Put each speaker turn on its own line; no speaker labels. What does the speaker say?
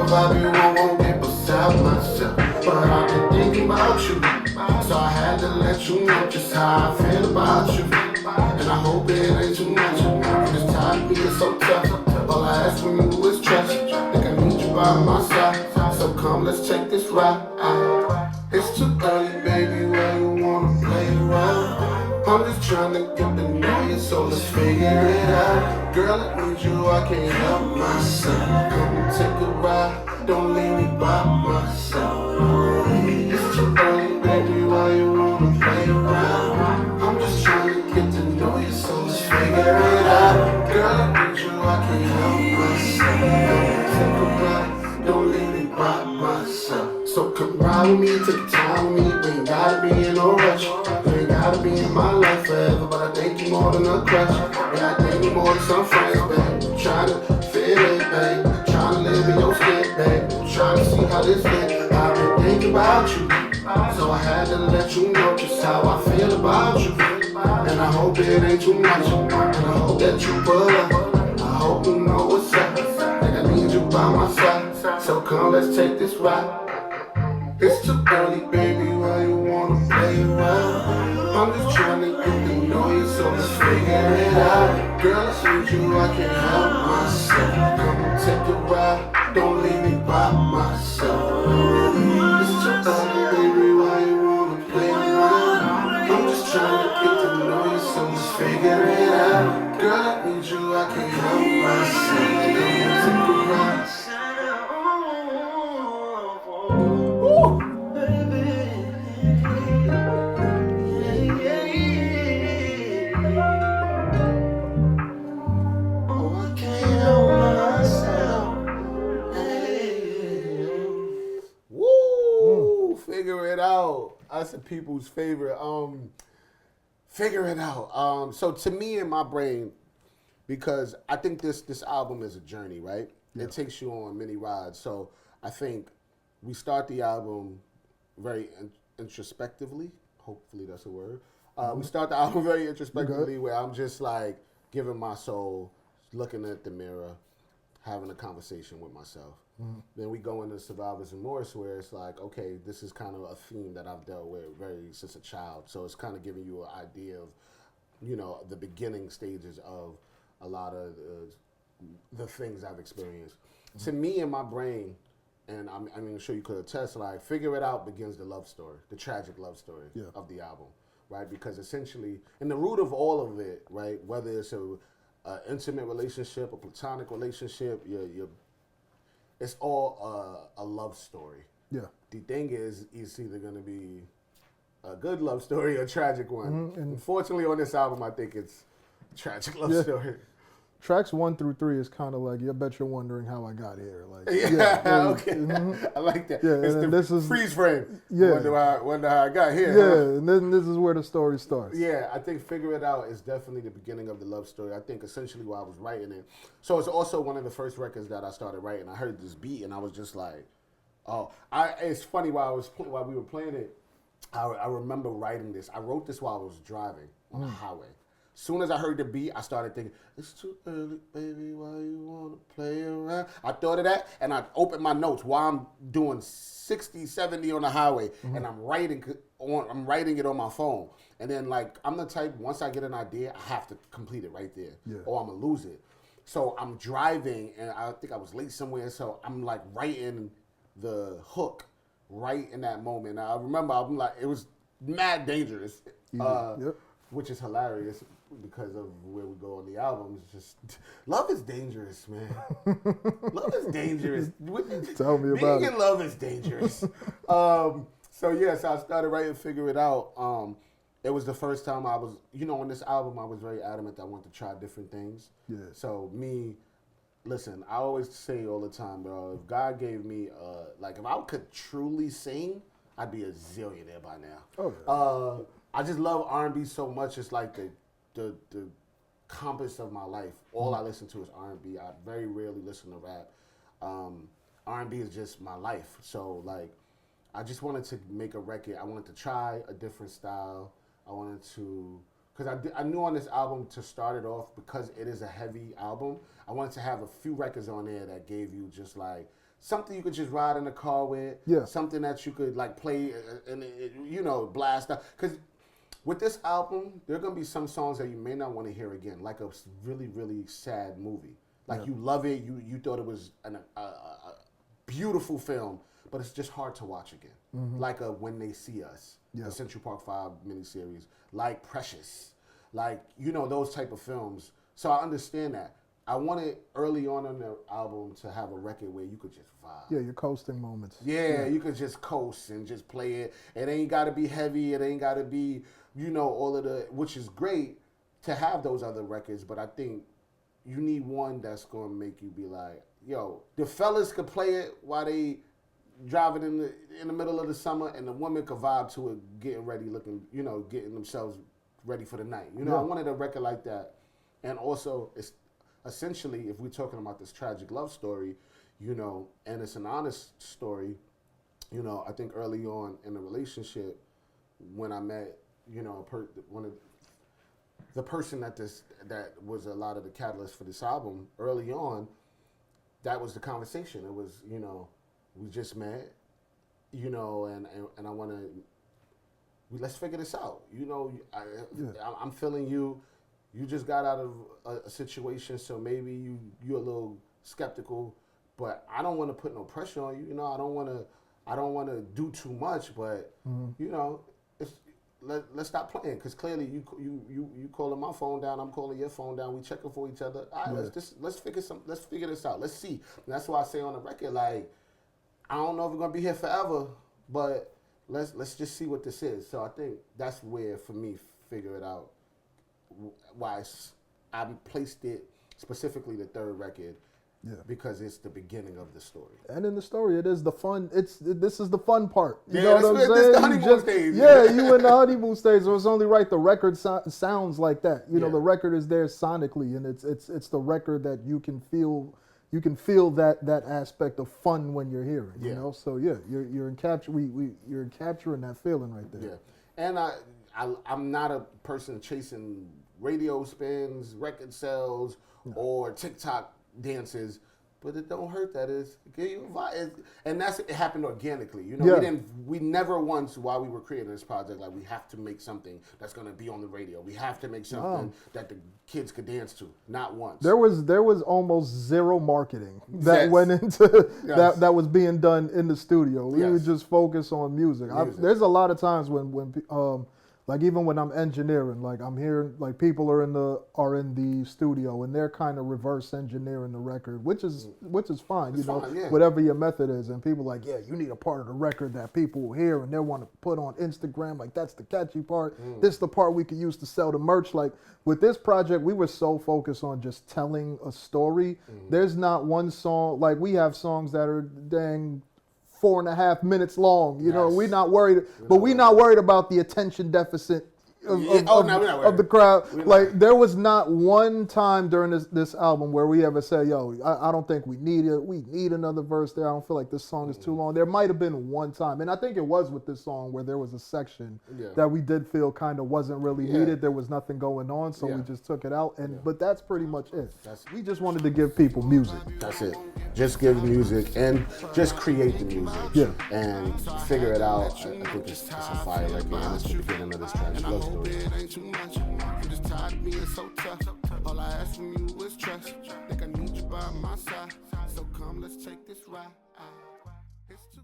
if I be won't get beside myself. But I've been thinking about you, so I had to let you know just how I feel about you. And I hope it ain't too much. This time being so tough. All I ask from you is trust. Think I need you by my side. So come, let's take this ride. It's too early, baby. Why you wanna play around? I'm just trying to get to know you, so let's figure it out. Girl, I need you, I can't help myself. Come and take a ride, don't leave me by myself. It's too early, baby, why you wanna play around? I'm just trying to get to know you, so let's figure it out. Girl, I need you, I can't help myself. Come and take a ride, don't leave me by myself. So come ride with me, take your time with me. We ain't gotta be in no rush. You ain't gotta be in my life forever, but I think you more than a crush. Yeah, I think you more than some friends, babe. I'm trying to fit it, babe. Trying to live in your skin, babe. Trying to see how this fit. I've been thinking about you, so I had to let you know just how I feel about you. And I hope it ain't too much, and I hope that you pull up. I hope you know what's up. Think I need you by my side, so come let's take this ride. It's too early, baby, why you wanna play around? I'm just trying to get to know you, so let's figure it out. Girl, I need you, I can't help myself. Come and take a ride, don't leave me by myself. It's too early, baby, why you wanna play around? I'm just trying to get to know you, so let's figure it out. Girl, I need you, I can't help myself. Come and take a ride.
Figure it out. That's the people's favorite. Figure it out. So to me in my brain, because I think this album is a journey, right? Yeah. It takes you on many rides. So I think we start the album very introspectively. Hopefully that's a word. We start the album very introspectively, where I'm just like giving my soul, looking at the mirror, having a conversation with myself. Then we go into Survivor's Remorse, where it's like, okay, this is kind of a theme that I've dealt with since a child. So it's kind of giving you an idea of, you know, the beginning stages of a lot of the things I've experienced. To me, in my brain, and I'm sure you could attest, like, Figure It Out begins the love story, the tragic love story of the album, right? Because essentially, in the root of all of it, right, whether it's a intimate relationship, a platonic relationship, it's all a love story. Yeah. The thing is, it's either going to be a good love story or a tragic one. Unfortunately, on this album, I think it's a tragic love story.
Tracks 1 through 3 is kind of like, I bet you're wondering how I got here. Like,
okay. I like that. Yeah, it's this is freeze frame. Yeah. Wonder how I got here.
Yeah, and then this is where the story starts.
Yeah, I think Figure It Out is definitely the beginning of the love story. I think essentially while I was writing it. So it's also one of the first records that I started writing. I heard this beat and I was just like, oh. It's funny, while we were playing it, I remember writing this. I wrote this while I was driving on the highway. Soon as I heard the beat, I started thinking, it's too early, baby, why you want to play around? I thought of that, and I opened my notes while I'm doing 60, 70 on the highway, and I'm writing it on my phone. And then, like, I'm the type, once I get an idea, I have to complete it right there, or I'm going to lose it. So I'm driving, and I think I was late somewhere, so I'm, like, writing the hook right in that moment. Now, I remember, I'm like, it was mad dangerous, which is hilarious. Because of where we go on the album, it's just love is dangerous, man. Love is dangerous.
Tell me about it.
Being in love is dangerous. So I started writing Figure It Out. It was the first time I was, on this album, I was very adamant that I wanted to try different things. Yeah. So listen, I always say all the time, bro, if God gave me, if I could truly sing, I'd be a zillionaire by now. Oh, yeah. I just love R&B so much. It's like the compass of my life. All I listen to is R&B. I very rarely listen to rap. R&B is just my life. So, like, I just wanted to make a record. I wanted to try a different style. I wanted to, because I knew on this album to start it off, because it is a heavy album, I wanted to have a few records on there that gave you just, like, something you could just ride in the car with.
Yeah.
Something that you could like play and you know, blast out. Because with this album, there are gonna be some songs that you may not want to hear again, like a really, really sad movie. Like you love it, you thought it was a beautiful film, but it's just hard to watch again. Like When They See Us, the Central Park 5 miniseries, like Precious, like, you know, those type of films. So I understand that. I wanted early on in the album to have a record where you could just vibe.
Yeah, your coasting moments.
Yeah, you could just coast and just play it. It ain't got to be heavy. It ain't got to be, you know, all of the, which is great to have those other records, but I think you need one that's going to make you be like, yo, the fellas could play it while they driving in the middle of the summer, and the woman could vibe to it, getting ready, looking, you know, getting themselves ready for the night. You know, I wanted a record like that. And also, it's essentially, if we're talking about this tragic love story, you know, and it's an honest story, you know, I think early on in the relationship, when I met, you know, the person that was a lot of the catalyst for this album, early on, that was the conversation. It was, you know, we just met, you know, and I want to, let's figure this out. You know, I'm feeling you. You just got out of a situation, so maybe you're a little skeptical, but I don't want to put no pressure on you. You know, I don't want to do too much, but you know, let's stop playing, because clearly you calling my phone down, I'm calling your phone down. We checking for each other. All right, let's figure this out. Let's see. And that's why I say on the record, like, I don't know if we're gonna be here forever, but let's just see what this is. So I think that's where, for me, figure it out. Why I placed it specifically the third record, because it's the beginning of the story.
And in the story, it is the fun. This is the fun part. You
Yeah,
know what I'm saying?
this the honeymoon stage.
Yeah, you in the honeymoon stage. So it's only right. The record sounds like that. You know, the record is there sonically, and it's the record that you can feel. You can feel that aspect of fun when you're hearing. You know, so yeah, you're in capture. You're capturing that feeling right there.
Yeah, and I'm not a person chasing radio spins, record sales, or TikTok dances, but it don't hurt. That is, give you a vibe, and it happened organically. You know, we never once, while we were creating this project, like, we have to make something that's gonna be on the radio. We have to make something that the kids could dance to. Not once. There
was almost zero marketing that went into that was being done in the studio. We would just focus on music. There's a lot of times when like, even when I'm engineering, like, I'm hearing, like, people are in the studio, and they're kind of reverse engineering the record, which is fine, you know, whatever your method is. And people are like, yeah, you need a part of the record that people will hear and they want to put on Instagram. Like, that's the catchy part. This is the part we could use to sell the merch. Like, with this project, we were so focused on just telling a story. There's not one song, like, we have songs that are dang 4.5 minutes long. You know, we're not worried, but we're not worried about the attention deficit of the crowd. Like, there was not one time during this album where we ever said, yo, I don't think we need it. We need another verse there. I don't feel like this song is too long. There might have been one time, and I think it was with this song, where there was a section that we did feel kind of wasn't really needed. There was nothing going on, so we just took it out. But that's pretty much it. We just wanted to give people music.
That's it. Just give music and just create the music. And figure it out. I think it's a fire record, and it's the beginning of this tragic love story.
It ain't too much. I'm just tired of being so tough. All I ask from you is trust. Think I need you by my side. So come, let's take this ride. It's too